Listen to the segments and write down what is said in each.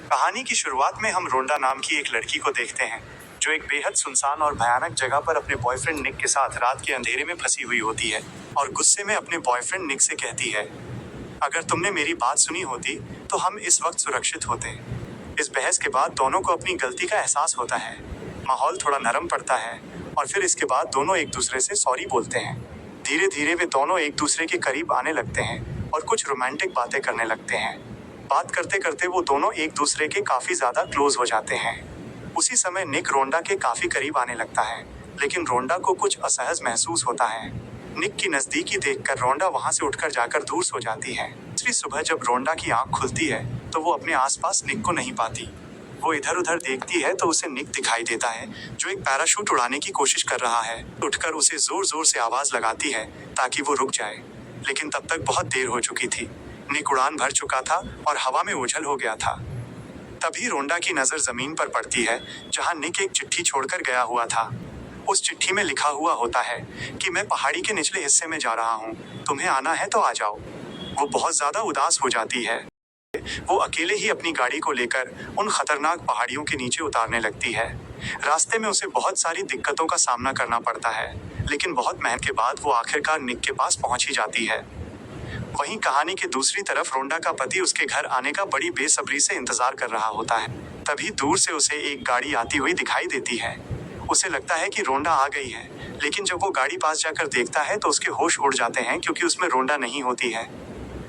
कहानी की शुरुआत में हम रोंडा नाम की एक लड़की को देखते हैं जो एक बेहद सुनसान और भयानक जगह पर अपने बॉयफ्रेंड निक के साथ रात के अंधेरे में फंसी हुई होती है और गुस्से में अपने बॉयफ्रेंड निक से कहती है, अगर तुमने मेरी बात सुनी होती तो हम इस वक्त सुरक्षित होते। इस बहस के बाद दोनों को अपनी गलती का एहसास होता है। माहौल थोड़ा नरम पड़ता है और फिर इसके बाद दोनों एक दूसरे से सॉरी बोलते हैं। धीरे धीरे वे दोनों एक दूसरे के करीब आने लगते हैं और कुछ रोमांटिक बातें करने लगते हैं। बात करते करते वो दोनों एक दूसरे के काफी ज्यादा क्लोज हो जाते हैं। उसी समय निक रोंडा के काफी करीब आने लगता है, लेकिन रोंडा को कुछ असहज महसूस होता है। निक की नजदीकी देखकर रोंडा वहां से उठकर जाकर दूर सो जाती है। दूसरी सुबह जब रोंडा की आंख खुलती है तो वो अपने आसपास निक को नहीं पाती। वो इधर उधर देखती है तो उसे निक दिखाई देता है जो एक पैराशूट उड़ाने की कोशिश कर रहा है। उठकर उसे जोर जोर से आवाज लगाती है ताकि वो रुक जाए, लेकिन तब तक बहुत देर हो चुकी थी। निक उड़ान भर चुका था और हवा में ओझल हो गया था। तभी रोंडा की नजर जमीन पर पड़ती है जहां निक एक चिट्ठी छोड़कर गया हुआ था। उस चिट्ठी में लिखा हुआ होता है कि मैं पहाड़ी के निचले हिस्से में जा रहा हूँ, तुम्हें आना है तो आ जाओ। वो बहुत ज्यादा उदास हो जाती है। वो अकेले ही अपनी गाड़ी को लेकर उन खतरनाक पहाड़ियों के नीचे उतारने लगती है। रास्ते में उसे बहुत सारी दिक्कतों का सामना करना पड़ता है, लेकिन बहुत मेहनत के बाद वो आखिरकार निक के पास पहुंच ही जाती है। वहीं कहानी के दूसरी तरफ रोंडा का पति उसके घर आने का बड़ी बेसब्री से इंतजार कर रहा होता है। तभी दूर से उसे एक गाड़ी आती हुई दिखाई देती है। उसे लगता है कि रोंडा आ गई है, लेकिन जब वो गाड़ी पास जाकर देखता है तो उसके होश उड़ जाते हैं क्योंकि उसमें रोंडा नहीं होती है।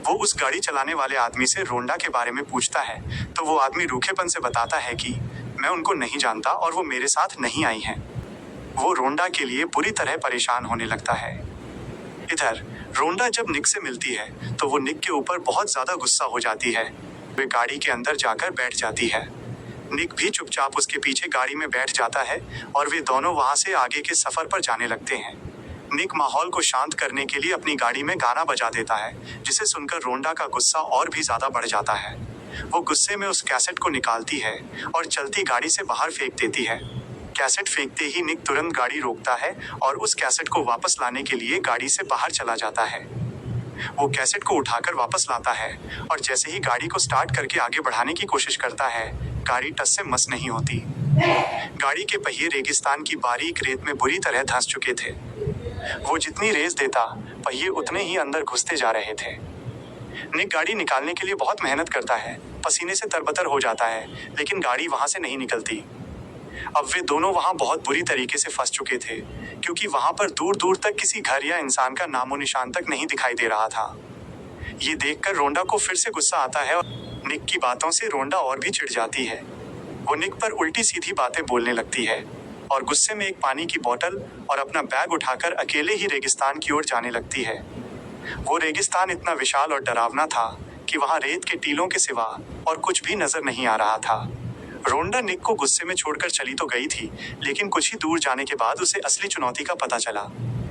वो उस गाड़ी चलाने वाले आदमी से रोंडा के बारे में पूछता है तो वो आदमी रूखेपन से बताता है कि मैं उनको नहीं जानता और वो मेरे साथ नहीं आई हैं। वो रोंडा के लिए बुरी तरह परेशान होने लगता है। इधर रोंडा जब निक से मिलती है तो वो निक के ऊपर बहुत ज्यादा गुस्सा हो जाती है। वे गाड़ी के अंदर जाकर बैठ जाती है। निक भी चुपचाप उसके पीछे गाड़ी में बैठ जाता है और वे दोनों वहां से आगे के सफर पर जाने लगते हैं। निक माहौल को शांत करने के लिए अपनी गाड़ी में गाना बजा देता है, जिसे सुनकर रोंडा का गुस्सा और भी ज्यादा बढ़ जाता है। वो गुस्से में उस कैसेट को निकालती है और चलती गाड़ी से बाहर फेंक देती है। कैसेट फेंकते ही निक तुरंत गाड़ी रोकता है और उस कैसेट को वापस लाने के लिए गाड़ी से बाहर चला जाता है। वो कैसेट को उठाकर वापस लाता है और जैसे ही गाड़ी को स्टार्ट करके आगे बढ़ाने की कोशिश करता है, गाड़ी टस से मस नहीं होती। गाड़ी के पहिए रेगिस्तान की बारीक रेत में बुरी तरह धंस चुके थे। वो जितनी रेस देता, पहिए उतने ही अंदर घुसते जा रहे थे। निक गाड़ी निकालने के लिए बहुत मेहनत करता है, पसीने से तरबतर हो जाता है, लेकिन गाड़ी वहां से नहीं निकलती। अब वे दोनों वहां बहुत बुरी तरीके से फंस चुके थे, क्योंकि वहां पर दूर दूर तक किसी घर या इंसान का नामो निशान तक नहीं दिखाई दे रहा था। ये देखकर रोंडा को फिर से गुस्सा आता है और निक की बातों से रोंडा और भी चिढ़ जाती है। वो निक पर उल्टी सीधी बातें बोलने लगती है और गुस्से में एक पानी की बोतल और अपना बैग उठाकर अकेले ही रेगिस्तान की ओर जाने लगती है। वो रेगिस्तान इतना विशाल और डरावना था कि वहां रेत के टीलों के सिवा और कुछ भी नजर नहीं आ रहा था। रोंडा निक को गुस्से में छोड़कर चली तो गई थी, लेकिन कुछ ही दूर जाने के बाद उसे असली चुनौती का पता चला।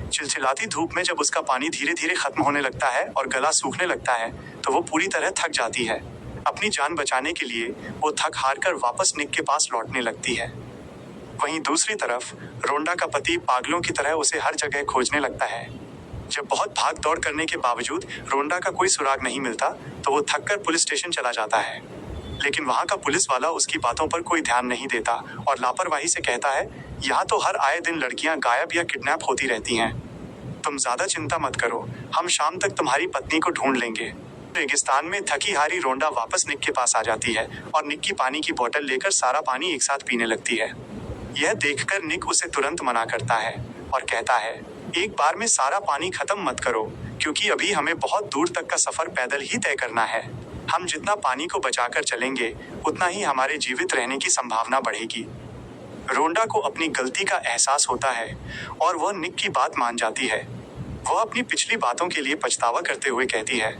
चिलचिलाती धूप में जब उसका पानी धीरे धीरे खत्म होने लगता है और गला सूखने लगता है तो वो पूरी तरह थक जाती है। अपनी जान बचाने के लिए वो थक हार कर वापस निक के पास लौटने लगती है। वहीं दूसरी तरफ रोंडा का पति पागलों की तरह उसे हर जगह खोजने लगता है। जब बहुत भाग दौड़ करने के बावजूद रोंडा का कोई सुराग नहीं मिलता तो वो थककर पुलिस स्टेशन चला जाता है, लेकिन वहां का पुलिस वाला उसकी बातों पर कोई ध्यान नहीं देता और लापरवाही से कहता है, यहाँ तो हर आए दिन लड़कियां गायब या किडनैप होती रहती हैं। तुम ज्यादा चिंता मत करो, हम शाम तक तुम्हारी पत्नी को ढूंढ लेंगे। रेगिस्तान में थकी हारी रोंडा वापस निक के पास आ जाती है और निक की पानी की बोतल लेकर सारा पानी एक साथ पीने लगती है। यह देखकर निक उसे तुरंत मना करता है और कहता है, एक बार में सारा पानी खत्म मत करो, क्योंकि अभी हमें बहुत दूर तक का सफर पैदल ही तय करना है। हम जितना पानी को बचाकर चलेंगे उतना ही हमारे जीवित रहने की संभावना बढ़ेगी। रोंडा को अपनी गलती का एहसास होता है और वह निक की बात मान जाती है। वह अपनी पिछली बातों के लिए पछतावा करते हुए कहती है,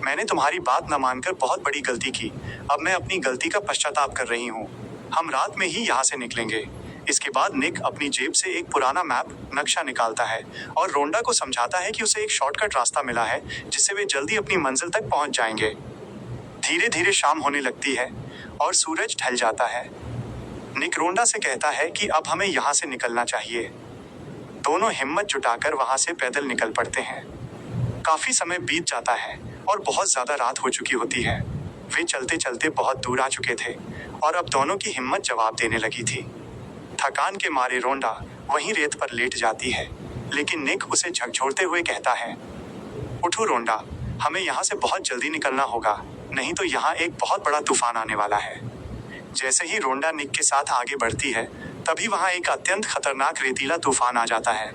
मैंने तुम्हारी बात न मानकर बहुत बड़ी गलती की, अब मैं अपनी गलती का पश्चाताप कर रही हूँ। हम रात में ही यहाँ से निकलेंगे। इसके बाद निक अपनी जेब से एक पुराना मैप नक्शा निकालता है और रोंडा को समझाता है कि उसे एक शॉर्टकट रास्ता मिला है जिससे वे जल्दी अपनी मंजिल तक पहुंच जाएंगे। धीरे धीरे शाम होने लगती है और सूरज ढल जाता है। निक रोंडा से कहता है कि अब हमें यहाँ से निकलना चाहिए। दोनों हिम्मत जुटाकर वहां से पैदल निकल पड़ते हैं। काफी समय बीत जाता है और बहुत ज्यादा रात हो चुकी होती है। वे चलते चलते बहुत दूर आ चुके थे और अब दोनों की हिम्मत जवाब देने लगी थी। थकान के मारे रोंडा वहीं रेत पर लेट जाती है, लेकिन निक उसे झकझोरते हुए कहता है, उठो रोंडा, हमें यहाँ से बहुत जल्दी निकलना होगा, नहीं तो यहाँ एक बहुत बड़ा तूफान आने वाला है। जैसे ही रोंडा निक के साथ आगे बढ़ती है, तभी वहाँ एक अत्यंत खतरनाक रेतीला तूफान आ जाता है।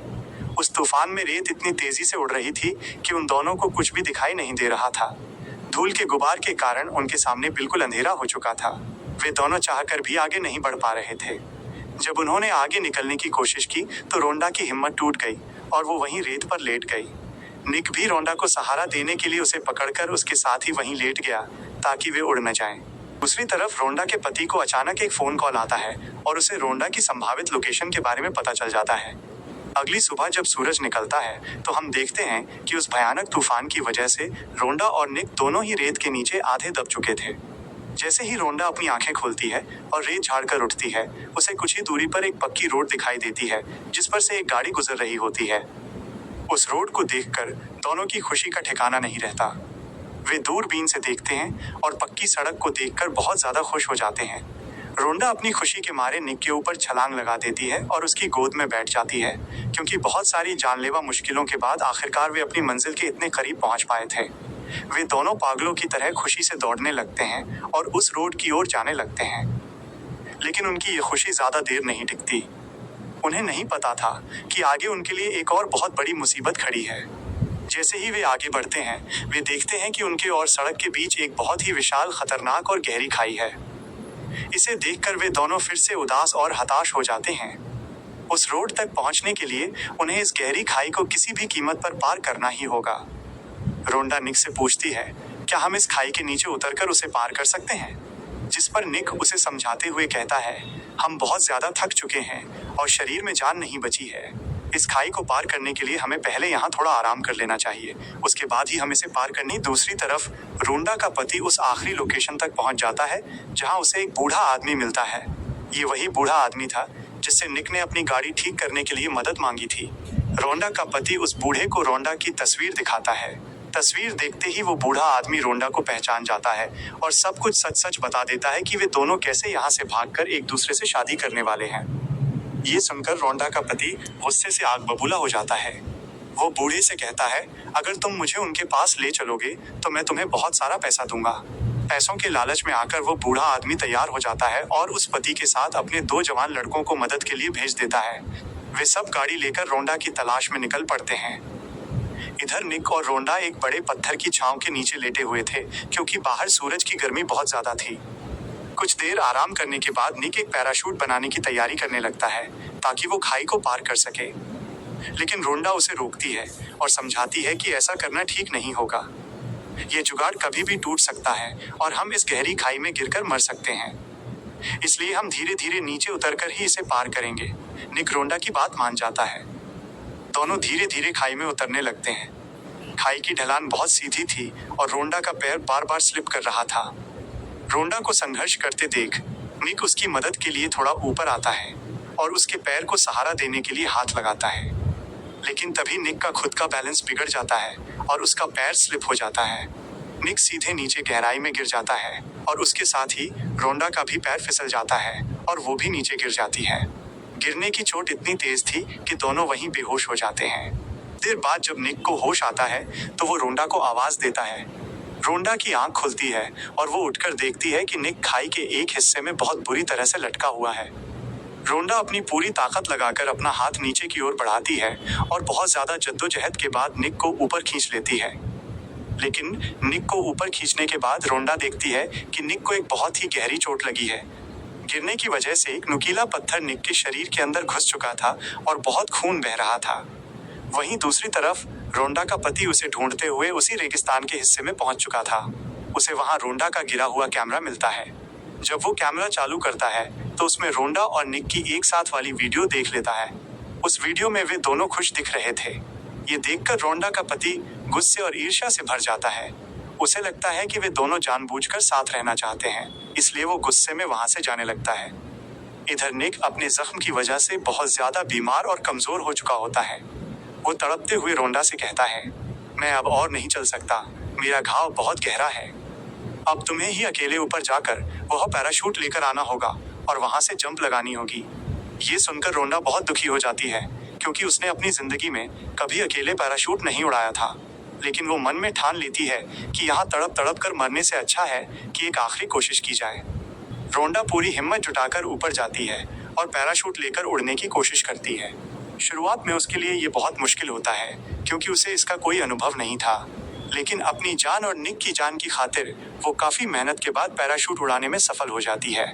उस तूफान में रेत इतनी तेजी से उड़ रही थी कि उन दोनों को कुछ भी दिखाई नहीं दे रहा था। धूल के गुबार के कारण उनके सामने बिल्कुल अंधेरा हो चुका था। वे दोनों चाहकर भी आगे नहीं बढ़ पा रहे थे। जब उन्होंने आगे निकलने की कोशिश की तो रोंडा की हिम्मत टूट गई और वो वहीं रेत पर लेट गई। निक भी रोंडा को सहारा देने के लिए उसे पकड़कर उसके साथ ही वहीं लेट गया ताकि वे उड़ न जाएं। दूसरी तरफ रोंडा के पति को अचानक एक फोन कॉल आता है और उसे रोंडा की संभावित लोकेशन के बारे में पता चल जाता है। अगली सुबह जब सूरज निकलता है तो हम देखते हैं कि उस भयानक तूफान की वजह से रोंडा और निक दोनों ही रेत के नीचे आधे दब चुके थे। जैसे ही रोंडा अपनी आंखें खोलती है और रेत झाड़कर उठती है, उसे कुछ ही दूरी पर एक पक्की रोड दिखाई देती है जिस पर से एक गाड़ी गुजर रही होती है। उस रोड को देखकर दोनों की खुशी का ठिकाना नहीं रहता। वे दूरबीन से देखते हैं और पक्की सड़क को देखकर बहुत ज्यादा खुश हो जाते हैं। रोंडा अपनी खुशी के मारे निक के ऊपर छलांग लगा देती है और उसकी गोद में बैठ जाती है, क्योंकि बहुत सारी जानलेवा मुश्किलों के बाद आखिरकार वे अपनी मंजिल के इतने करीब पहुंच पाए थे। वे दोनों पागलों की तरह खुशी से दौड़ने लगते हैं और उस रोड की ओर जाने लगते हैं। लेकिन उनकी ये खुशी ज्यादा देर नहीं टिकती। उन्हें नहीं पता था कि आगे उनके लिए एक और बहुत बड़ी मुसीबत खड़ी है। जैसे ही वे आगे बढ़ते हैं, वे देखते हैं कि उनके और सड़क के बीच एक बहुत ही विशाल, खतरनाक और गहरी खाई है। इसे देखकर वे दोनों फिर से उदास और हताश हो जाते हैं। उस रोड तक पहुंचने के लिए उन्हें इस गहरी खाई को किसी भी कीमत पर पार करना ही होगा। रोंडा निक से पूछती है, क्या हम इस खाई के नीचे उतरकर उसे पार कर सकते हैं? जिस पर निक उसे समझाते हुए कहता है, हम बहुत ज्यादा थक चुके हैं और शरीर में जान नहीं बची है। इस खाई को पार करने के लिए हमें पहले यहाँ थोड़ा आराम कर लेना चाहिए, उसके बाद ही हम इसे पार करनी। दूसरी तरफ रोंडा का पति उस आखिरी लोकेशन तक पहुंच जाता है जहाँ उसे एक बूढ़ा आदमी मिलता है। ये वही बूढ़ा आदमी था जिससे निक ने अपनी गाड़ी ठीक करने के लिए मदद मांगी थी। रोंडा का पति उस बूढ़े को रोंडा की तस्वीर दिखाता है। तस्वीर देखते ही वो बूढ़ा आदमी रोंडा को पहचान जाता है और सब कुछ सच सच बता देता है कि वे दोनों कैसे यहाँ से भागकर एक दूसरे से शादी करने वाले हैं। ये सुनकर रोंडा का पति गुस्से से आग बबूला हो जाता है। वो बूढ़े से कहता है, अगर तुम मुझे उनके पास ले चलोगे तो मैं तुम्हें बहुत सारा पैसा दूंगा। पैसों के लालच में आकर वो बूढ़ा आदमी तैयार हो जाता है और उस पति के साथ अपने 2 जवान लड़कों को मदद के लिए भेज देता है। वे सब गाड़ी लेकर रोंडा की तलाश में निकल पड़ते हैं। इधर निक और रोंडा एक बड़े पत्थर की छांव के नीचे लेटे हुए थे, क्योंकि बाहर सूरज की गर्मी बहुत ज्यादा थी। कुछ देर आराम करने के बाद निक एक पैराशूट बनाने की तैयारी करने लगता है ताकि वो खाई को पार कर सके। लेकिन रोंडा उसे रोकती है और समझाती है कि ऐसा करना ठीक नहीं होगा। ये जुगाड़ कभी भी टूट सकता है और हम इस गहरी खाई में गिरकर मर सकते हैं। इसलिए हम धीरे धीरे नीचे उतरकर ही इसे पार करेंगे। निक रोंडा की बात मान जाता है। दोनों धीरे धीरे खाई में उतरने लगते हैं। खाई की ढलान बहुत सीधी थी और रोंडा का पैर बार बार स्लिप कर रहा था। रोंडा को संघर्ष करते देख निक उसकी मदद के लिए थोड़ा ऊपर आता है और उसके पैर को सहारा देने के लिए हाथ लगाता है। लेकिन तभी निक का खुद का बैलेंस बिगड़ जाता है और उसका पैर स्लिप हो जाता है। निक सीधे नीचे गहराई में गिर जाता है और उसके साथ ही रोंडा का भी पैर फिसल जाता है और वो भी नीचे गिर जाती है। गिरने की चोट इतनी तेज थी कि दोनों वहीं बेहोश हो जाते हैं। देर बाद जब निक को होश आता है तो वो रोंडा को आवाज देता है। रोंडा की आंख खुलती है और वो उठकर देखती है कि निक खाई के एक हिस्से में बहुत बुरी तरह से लटका हुआ है। रोंडा अपनी पूरी ताकत लगाकर अपना हाथ नीचे की ओर बढ़ाती है और बहुत ज्यादा जद्दोजहद के बाद निक को ऊपर खींच लेती है। लेकिन निक को ऊपर खींचने के बाद रोंडा देखती है कि निक को एक बहुत ही गहरी चोट लगी है। गिरने की वजह से एक नुकीला पत्थर निक के शरीर के अंदर घुस चुका था और बहुत खून बह रहा था। वहीं दूसरी तरफ रोंडा का पति उसे ढूंढते हुए उसी रेगिस्तान के हिस्से में पहुंच चुका था। उसे वहां रोंडा का गिरा हुआ कैमरा मिलता है। जब वो कैमरा चालू करता है तो उसमें रोंडा और निक की एक साथ वाली वीडियो देख लेता है। उस वीडियो में वे दोनों खुश दिख रहे थे। ये देखकर रोंडा का पति गुस्से और ईर्ष्या से भर जाता है। उसे लगता है कि वे दोनों जानबूझकर साथ रहना चाहते हैं, इसलिए वो गुस्से में वहां से जाने लगता है। इधर निक अपने जख्म की वजह से बहुत ज्यादा बीमार और कमजोर हो चुका होता है। वो तड़पते हुए रोंडा से कहता है, मैं अब और नहीं चल सकता, मेरा घाव बहुत गहरा है। अब तुम्हें ही अकेले ऊपर जाकर वह पैराशूट लेकर आना होगा और वहां से जंप लगानी होगी। ये सुनकर रोंडा बहुत दुखी हो जाती है, क्योंकि उसने अपनी जिंदगी में कभी अकेले पैराशूट नहीं उड़ाया था। लेकिन वो मन में ठान लेती है कि यहाँ तड़प तड़प कर मरने से अच्छा है कि एक आखिरी कोशिश की जाए। रोंडा पूरी हिम्मत जुटाकर ऊपर जाती है और पैराशूट लेकर उड़ने की कोशिश करती है। शुरुआत में उसके लिए ये बहुत मुश्किल होता है, क्योंकि उसे इसका कोई अनुभव नहीं था। लेकिन अपनी जान और निक की जान की खातिर वो काफी मेहनत के बाद पैराशूट उड़ाने में सफल हो जाती है।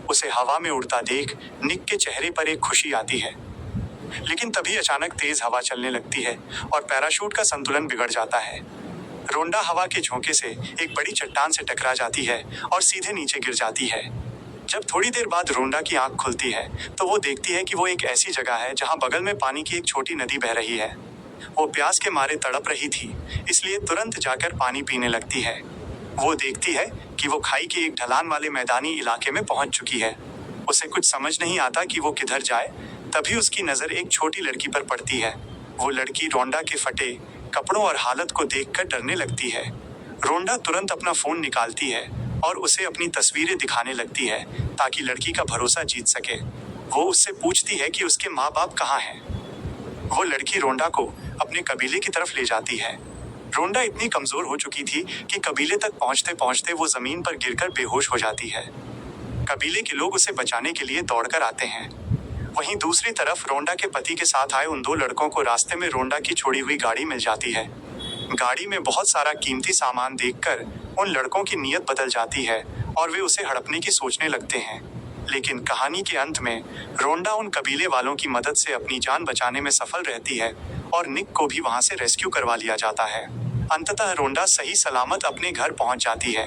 उसे हवा में उड़ता देख निक के चेहरे पर एक खुशी आती है। लेकिन तभी अचानक तेज हवा चलने लगती है और पैराशूट का संतुलन बिगड़ जाता है। रोंडा हवा के झोंके से एक बड़ी चट्टान से टकरा जाती है और सीधे नीचे गिर जाती है। जब थोड़ी देर बाद रोंडा की आंख खुलती है तो वो देखती है कि वो एक ऐसी जगह है जहां बगल में पानी की एक छोटी नदी बह रही है। वो प्यास के मारे तड़प रही थी, इसलिए तुरंत जाकर पानी पीने लगती है। वो देखती है कि वो खाई के एक ढलान वाले मैदानी इलाके में पहुंच चुकी है। उसे कुछ समझ नहीं आता कि वो किधर जाए। तभी उसकी नजर एक छोटी लड़की पर पड़ती है। वो लड़की रोंडा के फटे कपड़ों और हालत को देखकर डरने लगती है। रोंडा तुरंत अपना फोन निकालती है और उसे अपनी तस्वीरें दिखाने लगती है ताकि लड़की का भरोसा जीत सके। वो उससे पूछती है कि उसके माँ बाप कहाँ हैं। वो लड़की रोंडा को अपने कबीले की तरफ ले जाती है। रोंडा इतनी कमजोर हो चुकी थी कि कबीले तक पहुंचते पहुंचते वो जमीन पर गिरकर बेहोश हो जाती है। कबीले के लोग उसे बचाने के लिए दौड़कर आते हैं। वहीं दूसरी तरफ रोंडा के पति के साथ आए उन दो लड़कों को रास्ते में रोंडा की छोड़ी हुई गाड़ी मिल जाती है। गाड़ी में बहुत सारा कीमती सामान देखकर उन लड़कों की नीयत बदल जाती है और वे उसे हड़पने की सोचने लगते हैं। लेकिन कहानी के अंत में रोंडा उन कबीले वालों की मदद से अपनी जान बचाने में सफल रहती है और निक को भी वहां से रेस्क्यू करवा लिया जाता है। अंततः रोंडा सही सलामत अपने घर पहुंच जाती है।